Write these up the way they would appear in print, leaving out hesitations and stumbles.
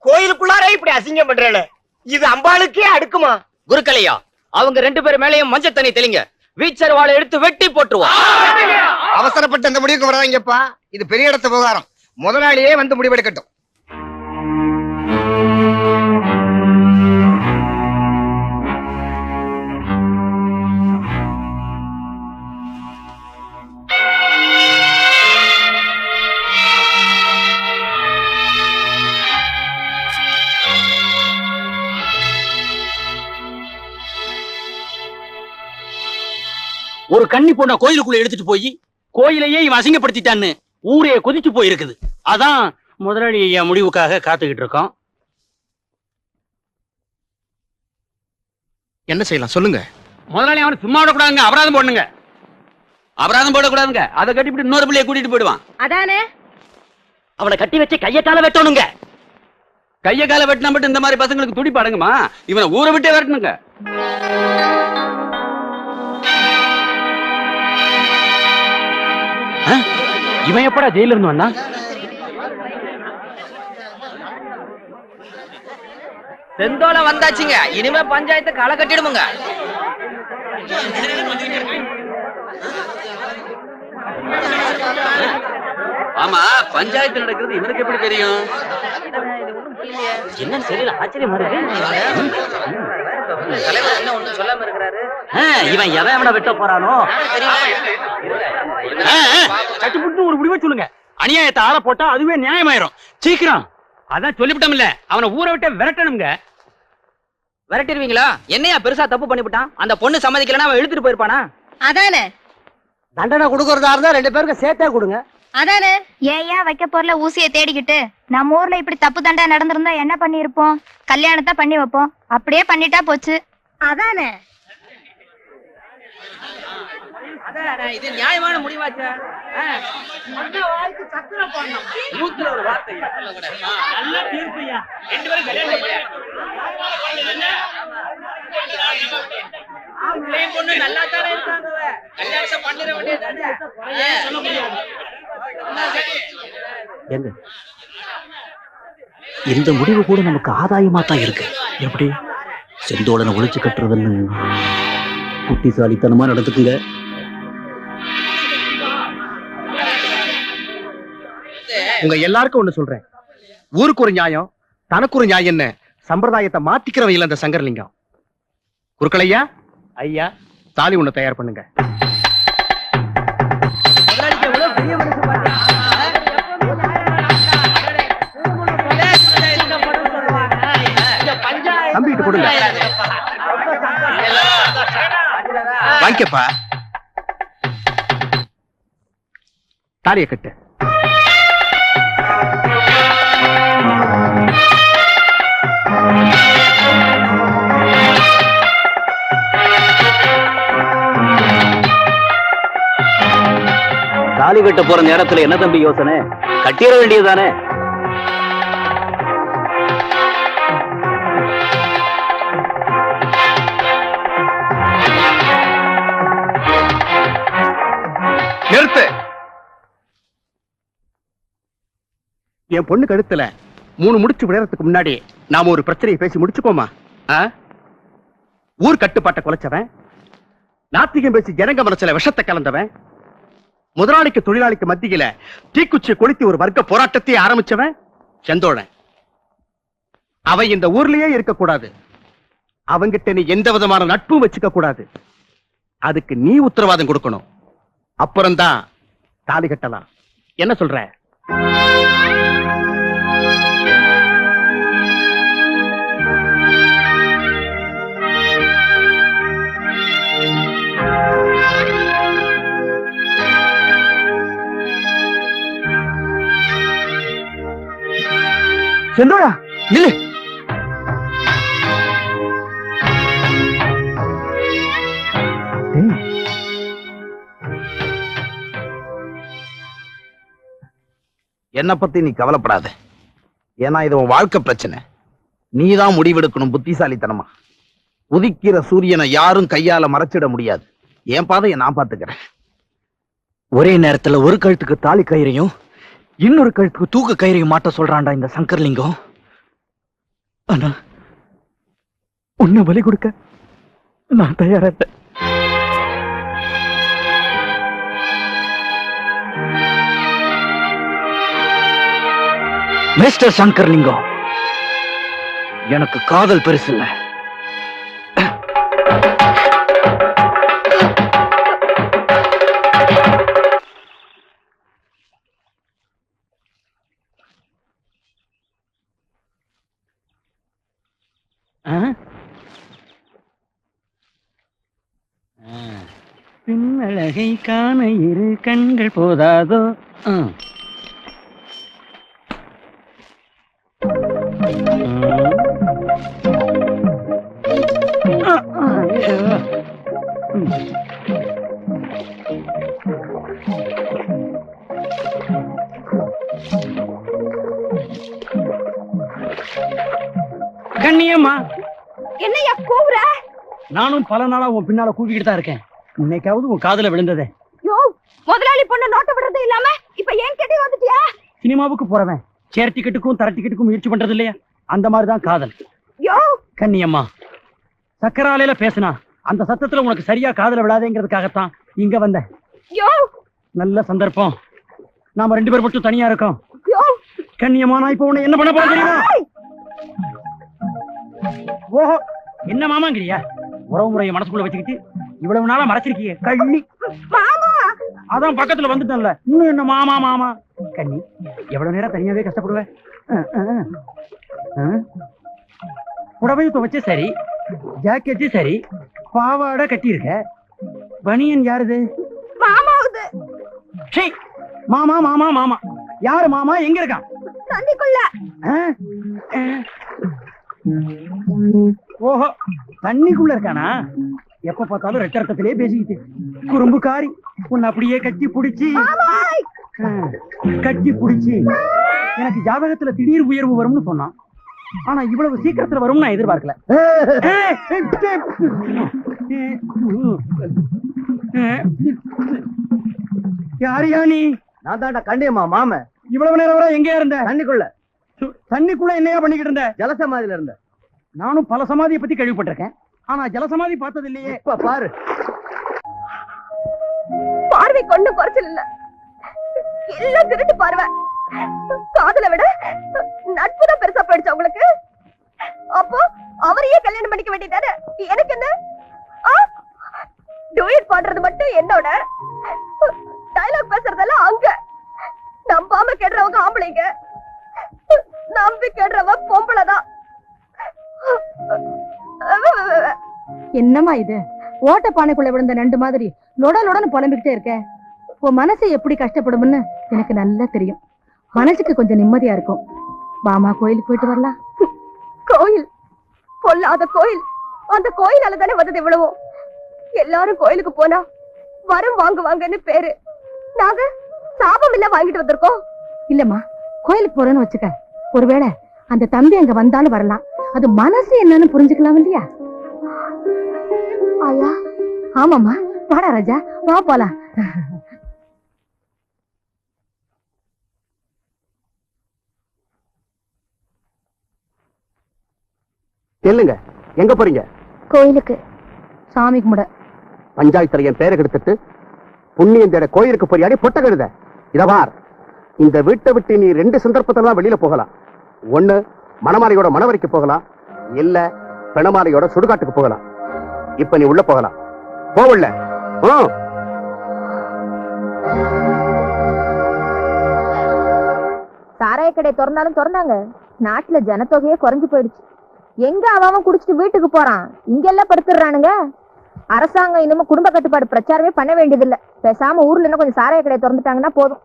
கோயிலுக்குள்ளாரே இப்படி அசிங்கம் பண்றேன். இது அம்பாளுக்கே அடுக்குமா? குருக்கலையா, அவங்க 2 பேர் மேலேயும் மஞ்சள் தண்ணி தெளிங்க. வீச்சர் வாழை எடுத்து வெட்டி போட்டுருவோம். அவசரப்பட்டு அந்த முடிவுக்கு வராங்கப்பா. இது பெரிய இடத்து விவகாரம். முதலாளியே வந்து முடிவெடுக்கட்டும். ஒரு கன்னி பொண்ண கோயிலுக்குள்ள எடுத்துட்டு போய் கோயிலையே இவன் அசிங்கப்படுத்திட்டான்னு ஊரே கொதிச்சு போயிருக்குது. அதான் முதலாளி முடிவுக்காக காத்துக்கிட்டு இருக்கோம். என்ன செய்யலாம் சொல்லுங்க. முதலாளி அவனை சும்மா விடக்கூடாதுங்க, அபராதம் போடணுங்க. அபராதம் போடக்கூடாதுங்க. அதை கட்டிவிட்டு இன்னொரு பிள்ளைய கூட்டிட்டு போயிடுவான். அதானே அவனை கட்டி வச்சு கைய கால வெட்டணுங்க. கைய கால வெட்டினா மட்டும் இந்த மாதிரி பசங்களுக்கு துடிப்பு அடங்குமா? இவனை ஊரை விட்டே வரட்டுங்க. இவன் எப்படா ஜெயில இருந்து வந்தான்? செந்தோல வந்தாச்சுங்க. இனிமே பஞ்சாயத்து களை கட்டிடுமுங்க. ஆமா, பஞ்சாயத்து நடக்கிறது இவனுக்கு எப்படி தெரியும்? என்ன தெரியல, ஆச்சரியமா இருக்கு. சொல்லாம இருக்கிறாரு. இவன் எவனை வெட்ட போறானோ? சட்டுப்புட்டு ஒரு முடிவை சொல்லுங்க. அநியாயத்தை ஆள போட்டா அதுவே நியாயமாயிரும். சீக்கிரம். அதான் சொல்லிவிட்டோம்ல, அவனை ஊரை விட்டு விரட்டணுங்க. விரட்டிடுவீங்களா? என்னையா பெருசா தப்பு பண்ணிவிட்டான்? அந்த பொண்ணு சம்மதிக்கலன்னா அவன் இழுத்துட்டு போயிருப்பானா? அதானே தண்டனை கொடுக்கறதா இருந்தா 2 பேருக்கு சேர்த்தே கொடுங்க. அதானே ஏயா வைக்க போறல ஊசியை தேடிக்கிட்டு நம்ம ஊர்ல இப்படி தப்பு தண்டா நடந்திருந்தா என்ன பண்ணிருப்போம்? கல்யாணத்தை பண்ணி வைப்போம். அப்படியே பண்ணிட்டா போச்சு. அதானே இது நியாயமான முடிவாச்சா? ஒரு வார்த்தை நல்ல தீர்ப்பையா. 2 பேரும் பொண்ணு நல்லா தானே இருக்காங்க. கல்யாணத்தை பண்ணிட வேண்டியதானே. இந்த முடிவு கூட நமக்கு ஆதாயமா தான் இருக்கு. எப்படி செந்தோடனை ஒழிச்சு கட்டுறதுன்னு புத்திசாலித்தனமா நடந்துக்குங்க. உங்க எல்லாருக்கும் ஒண்ணு சொல்றேன். ஊருக்கு ஒரு நியாயம், தனக்கு ஒரு நியாயம்னு சம்பிரதாயத்தை மாத்திக்கிறவையில் அந்த சங்கரலிங்கம். குருக்களையா, ஐயா, தாலி ஒண்ணு தயார் பண்ணுங்க. தம்பிட்டு கொடுங்க. வாங்கிக்கப்பா. தாலியை கட்டு. தாலி கட்ட போற நேரத்துல என்ன தம்பி யோசனை? கட்டிட வேண்டியதுதானே? நிறுத்து. என் பொண்ணு கழுத்துல 3 முடிச்சு விடறதுக்கு முன்னாடி நாம ஒரு பிரச்சனையை பேசி முடிச்சுக்கோமா? ஊர் கட்டுப்பாட்டை குலைச்சவன், நாத்திகம் பேசி ஜனங்க மனசுல விஷத்தை கலந்தவன், முதலாளிக்கு தொழிலாளிக்கு மத்தியில தீக்குச்சியை கொளுத்தி ஒரு வர்க்க போராட்டத்தை ஆரம்பிச்சவன் செந்தோழன். அவன் இந்த ஊர்லயே இருக்கக்கூடாது. அவங்கிட்ட நீ எந்த விதமான நட்பும் வச்சுக்க கூடாது. அதுக்கு நீ உத்தரவாதம் கொடுக்கணும். அப்புறம்தான் தாலி கட்டலாம். என்ன சொல்ற? செந்தோழா இல்ல, என்ன பத்தி நீ கவலைப்படாத. ஏன்னா இது உன் வாழ்க்கை பிரச்சனை. நீதான் முடிவெடுக்கணும் புத்திசாலித்தனமா. உதிக்கிற சூரியனை யாரும் கையால மறைச்சிட முடியாது. என் பாதையை நான் பாத்துக்கிறேன். ஒரே நேரத்துல ஒரு கழுத்துக்கு தாலி கயிறையும் இன்னொரு கழுத்துக்கு தூக்க கயிறையும் மாட்ட சொல்றான்டா இந்த சங்கர்லிங்கம். ஆனா உன்னை பலி கொடுக்க நான் தயாரா இல்லை. மிஸ்டர் சங்கர்லிங்கம், எனக்கு காதல் பெருசு இல்ல. பின்னழகை காண இரு கண்கள் போதாதோ. கண்ணியம்மா, என்னையா கூவுற? நானும் பல நாளா உன் பின்னால கூவிக்கிட்டு தான் இருக்கேன். இன்னைக்காவது உன் காதுல விழுந்ததே. யோ, முதலாளி பொண்ணு நோட்ட விடுறது இல்லாம இப்ப ஏன் கேட்டி வந்துட்டியா? சினிமாவுக்கு போறவன் சேர் டிக்கெட்டுக்கும் தர டிக்கெட்டுக்கும் முயற்சி பண்றது இல்லையா? அந்த மாதிரிதான் காதல். யோ கண்ணியம்மா, சக்கராலையில பேசினா அந்த சத்தத்துல உனக்கு சரியா காதுல விழாதேங்கிறதுக்காகத்தான் இங்க வந்த. யோ, நல்ல சந்தர்ப்பம். நாம 2 பேர் மட்டும் தனியா இருக்கோம். யோ கண்ணியம்மா, நான் இப்ப உன்னை என்ன பண்ண போறேன் தெரியுமா? ஓஹோ, என்ன மாமாங்கிறியா? உறவு முறையை மனசுக்குள்ள வச்சுக்கிட்டு இவ்வளவு நாளா மறைச்சிருக்கிய கண்ணி. மாமா, அதான் பக்கத்துல வந்துட்டேன்ல, இன்னும் என்ன மாமா மாமா. கண்ணி, எவ்வளவு நேரம் தனியாவே கஷ்டப்படுவேன். புடவையும் துவைச்சே சரி, ஜாக்கெட்டு சரி, பாவாடை கட்டி இருக்க. பனியன் யாருது? மாமாவுது. சீ, மாமா மாமா மாமா. யாரு மாமா? எங்க இருக்கான்? தண்ணிக்குள்ள. ஓஹோ, தண்ணிக்குள்ள இருக்கானா? எப்ப பார்த்தாலும் ரெட்டரத்திலே பேசிக்கிட்டு குறும்புக்காரி. உன்னை அப்படியே கட்டி புடிச்சு எனக்கு ஜாதகத்துல திடீர் உயர்வு வரும்னு சொன்னான். ஆனா இவ்வளவு சீக்கிரத்துல வரும்னு நான் எதிர்பார்க்கல. யாரியா நீ? நான் தாண்டா கண்டியம்மா மாம. இவ்வளவு நேரம் வரை எங்கேயா இருந்த? தண்ணிக்குள்ள. தண்ணிக்குள்ள என்னையா பண்ணிக்கிட்டு இருந்த? ஜலசமாதியில இருந்த. நானும் பல சமாதியை பத்தி கேள்விப்பட்டிருக்கேன், ஆனா ஜலசமாதி பார்த்தது இல்லையே. இப்ப பாரு. பார்வை கொண்டு குறைச்சல் இல்ல, எல்லாம் திருட்டு பார்வை. காதலை விட நட்புதான் பெருசா போயிடுச்சு உங்களுக்கு. அப்போ அவரையே கல்யாணம் பண்ணிக்க வேண்டியதானே? எனக்கு என்ன? டூயட் பாடுறது மட்டும் என்னோட, டயலாக் பேசுறதெல்லாம் அங்க. நம்பாம கேடுறவங்க ஆம்பளைங்க, நம்பி கேடுறவ பொம்பளைதான். என்னமா இது? ஓட்ட பானைக்குள்ள விழுந்த நண்டு மாதிரி லொட லொடன்னு புலம்பிக்கிட்டே இருக்க. உன் மனசு எப்படி கஷ்டப்படும்னு எனக்கு நல்லா தெரியும். மனசுக்கு கொஞ்சம் நிம்மதியா இருக்கும். பாமா, கோயிலுக்கு போயிட்டு வரலாம். கோயில் பொல்லாத கோயில். அந்த கோயிலால தானே வந்தது இவ்வளவோ. எல்லாரும் கோயிலுக்கு போனா வரம் வாங்குவாங்கன்னு பேரு. நாங்க சாபம் இல்ல வாங்கிட்டு வந்திருக்கோம். இல்லம்மா, கோயிலுக்கு போறேன்னு வச்சுக்க, ஒருவேளை அந்த தம்பி அங்க வந்தாலும் வரலாம். அது மனசு என்னன்னு புரிஞ்சுக்கலாம் இல்லையா? ஆயா, ஆமாம்மா, வாடா ராஜா, வா போலாம். இல்லங்க, எங்க போறீங்க? கோயிலுக்கு. சாமி கும்பிட. பஞ்சாயத்துல என் பேரை கெடுத்துட்டு புண்ணியம் தேட கோயிலுக்கு போறியாடி பொட்ட கெடுத. இதவார், இந்த வீட்டை விட்டு நீ 2 சந்தர்ப்பத்துல தான் வெளியில போகலாம். ஒண்ணு மணமாலையோட மணவரைக்கு போகலாம், இல்ல பிணமாலையோட சுடுகாட்டுக்கு போகலாம். இப்ப நீ உள்ள போகலாம். போவல. சாராய கடை திறந்தாலும் திறந்தாங்க. நாட்டுல ஜனத்தொகையே குறைஞ்சு போயிடுச்சு. எங்க அவன் குடிச்சிட்டு வீட்டுக்கு போறான், இங்கெல்லாம் படுத்துறானுங்க. அரசாங்கம் இன்னமும் குடும்ப கட்டுப்பாடு பிரச்சாரமே பண்ண வேண்டியது இல்ல. பேசாம ஊர்ல இன்னும் கொஞ்சம் சாராய கடை திறந்துட்டாங்கன்னா போதும்.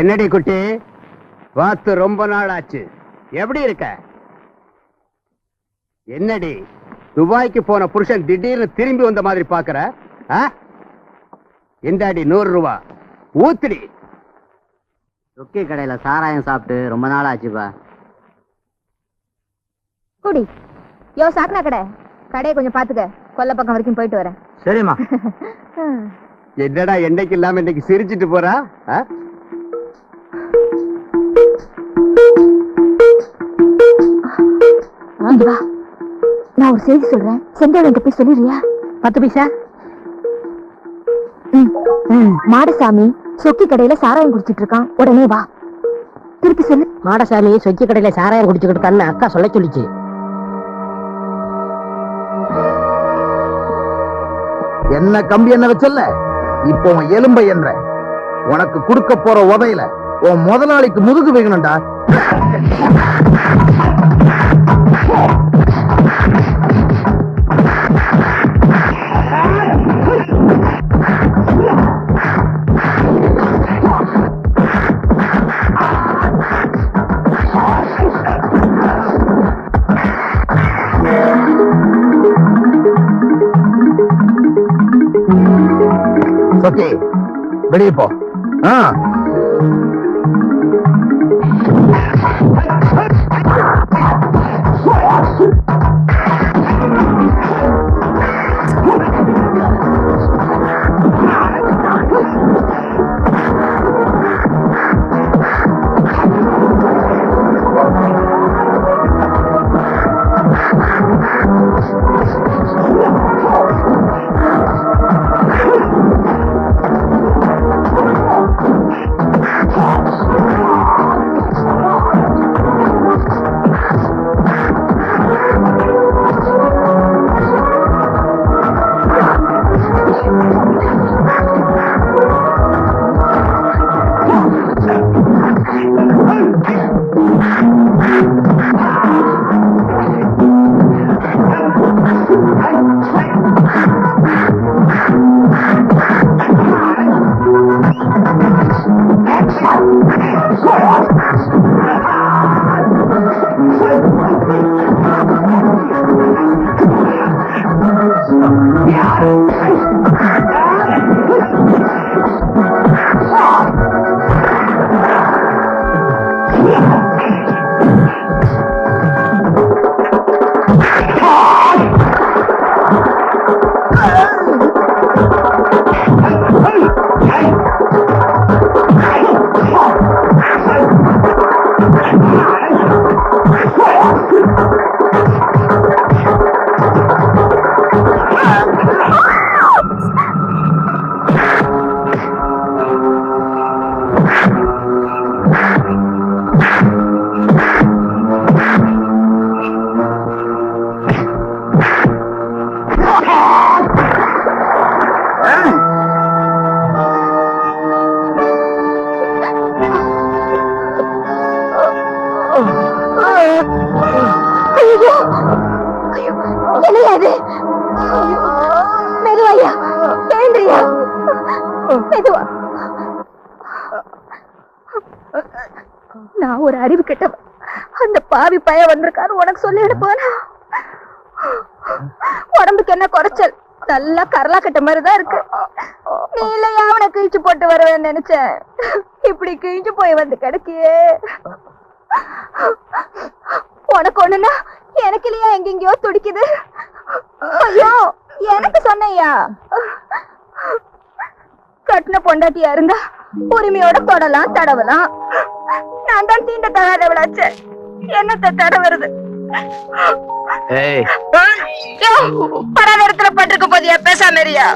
என்னடி குட்டி, பார்த்து ரொம்ப நாள் ஆச்சு. எப்படி இருக்க? என்னடி துபாய்க்கு போன புருஷன் திடீர்னு திரும்பி வந்த மாதிரி பாக்குற? எந்தாடி 100 ரூபா ஊத்துடி. ரொக்கி கடையில சாராயம் சாப்பிட்டு ரொம்ப நாள் ஆச்சுப்பா. குடி. யோ சாக்கனா கடை, கடையை கொஞ்சம் பாத்துக்க. கொல்ல பக்கம் வரைக்கும் போயிட்டு வரேன். சரிம்மா. என்னடா என்னைக்கு இல்லாம இன்னைக்கு சிரிச்சிட்டு போறா? இங்க வா, நான் ஒரு செய்தி சொல்றேன். செந்தேவன் போய் சொல்லிடுறியா? 10 பைசா. மாடசாமி சொக்கி கடையில சாராயம் குடிச்சிட்டு இருக்கான். உடனே வா. திருப்பி சொல்லு. மாடசாமி சொக்கி கடையில சாராயம் குடிச்சுக்கிட்டு இருக்கான்னு அக்கா சொல்ல சொல்லிச்சு. என்ன கம்பி என்ன வச்சல்ல, இப்போ உன் எலும்பை என்ற உனக்கு கொடுக்க போற உதையில உன் முதலாளிக்கு முதுகு வைக்கணும்டா. ஓகே, வெளியே போ. நான் ஒரு அறிவு கெட்டவன். அந்த பாவி பய வந்திருக்காரு உனக்கு சொல்லி போனா. உடம்புக்கு என்ன குறைச்சல்? நல்லா கரலா கட்ட மாதிரிதான் இருக்கு. நீ இல்லையா அவனை கிழிச்சு போட்டு வருவேன்னு நினைச்சேன். இப்படி கிழிச்சு போய் வந்து கிடைக்கியே. உனக்கு ஒண்ணுன்னா எனக்கு இல்லையா எங்கெங்கயோ துடிக்குது. ஐயோ, எனக்கு சொன்னையா? கட்டின பொண்டாட்டியா இருந்தா உரிமையோட தொடலாம் தடவலாம். நான் தான் தீண்ட தராத விளாச்ச. என்னத்த தடவுறது? பரவரத்துல பட்டிருக்க போதியா? பேசாமரியா?